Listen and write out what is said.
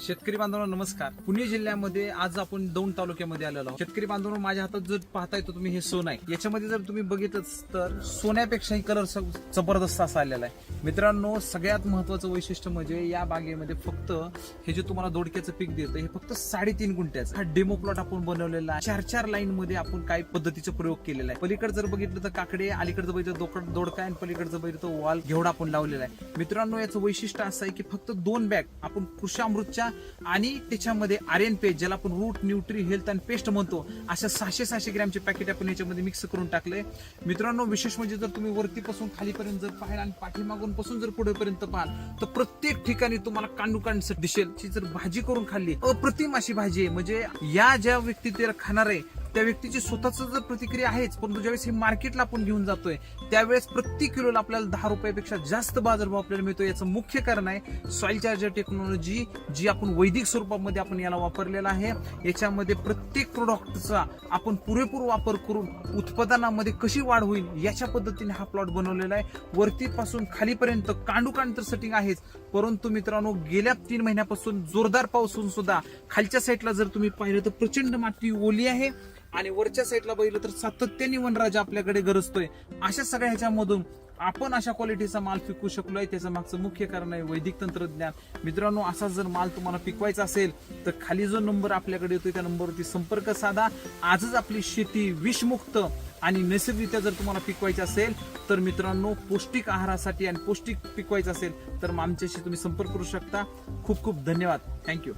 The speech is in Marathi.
शेतकरी बांधवांनो नमस्कार. पुणे जिल्ह्यामध्ये आज आपण दौंड तालुक्यामध्ये आलेलो आहोत. शेतकरी बांधवांनो, माझ्या हातात जर पाहताय तर तुम्ही हे सोनं आहे. याच्यामध्ये जर तुम्ही बघितलंच तर सोन्यापेक्षाही कलर जबरदस्त असा आलेला आहे. मित्रांनो, सगळ्यात महत्वाचं वैशिष्ट्य म्हणजे या बागेमध्ये फक्त हे जे तुम्हाला दोडक्याचं पीक देतं हे फक्त 3.5 गुंठ्याचं हा डेमो प्लॉट आपण बनवलेला आहे. 4 लाईन मध्ये आपण काही पद्धतीचा प्रयोग केलेला आहे. पलीकडे जर बघितलं तर काकडे, अलीकडचं बघितलं दोडका आणि पलीकडचं बघितलं वाल घेवडा आपण लावलेला आहे. मित्रांनो, याचं वैशिष्ट्य असं आहे की फक्त 2 बॅग आपण कृषामृतच्या आणि त्याच्यामध्ये आर्यन पेस्ट, ज्याला आपण रूट न्यूट्री हेल्थ आणि पेस्ट म्हणतो, अशा 600 ग्रॅमचे पॅकेट आपण याच्यामध्ये मिक्स करून टाकले. मित्रांनो, विशेष म्हणजे जर तुम्ही वरतीपासून खालीपर्यंत जर पाहाल आणि पाठीमागून पासून जर पुढेपर्यंत पाहाल तर प्रत्येक ठिकाणी तुम्हाला कांडूकांड दिसेल. जर भाजी करून खाल्ली, अप्रतिम अशी भाजी आहे. म्हणजे या ज्या व्यक्ती ते खाणार आहे त्या व्यक्तीची स्वतःच जर प्रतिक्रिया आहेच, परंतु ज्यावेळेस हे मार्केटला आपण घेऊन जातोय त्यावेळेस प्रत्येक किलोला आपल्याला 10 रुपयापेक्षा जास्त बाजारभाव आपल्याला मिळतो. याचं मुख्य कारण आहे सॉइल चार्जर टेक्नॉलॉजी, जी आपण वैदिक स्वरूपामध्ये आपण याला वापरलेला आहे. याच्यामध्ये प्रत्येक प्रोडक्टचा आपण पुरेपूर वापर करून उत्पादनामध्ये कशी वाढ होईल याच्या पद्धतीने हा प्लॉट बनवलेला आहे. वरतीपासून खालीपर्यंत कांडूकांड तर सेटिंग आहेच, परंतु मित्रांनो गेल्या 3 महिन्यापासून जोरदार पाऊस होऊन सुद्धा खालच्या साईडला जर तुम्ही पाहिलं तर प्रचंड माती ओली आहे आणि वरच्या साईडला बघितलं तर सातत्याने वनराज आपल्याकडे गरजतोय. अशा सगळ्या ह्याच्यामधून आपण अशा क्वालिटीचा माल पिकवू शकलोय. त्याचं मागचं मुख्य कारण आहे वैदिक तंत्रज्ञान. मित्रांनो, असा जर माल तुम्हाला पिकवायचा असेल तर खाली जो नंबर आपल्याकडे येतोय त्या नंबरवरती संपर्क साधा. आजच आपली शेती विषमुक्त आणि नैसर्गिकरित्या जर तुम्हाला पिकवायची असेल तर मित्रांनो, पौष्टिक आहारासाठी आणि पौष्टिक पिकवायचं असेल तर आमच्याशी तुम्ही संपर्क करू शकता. खूप खूप धन्यवाद. थँक्यू.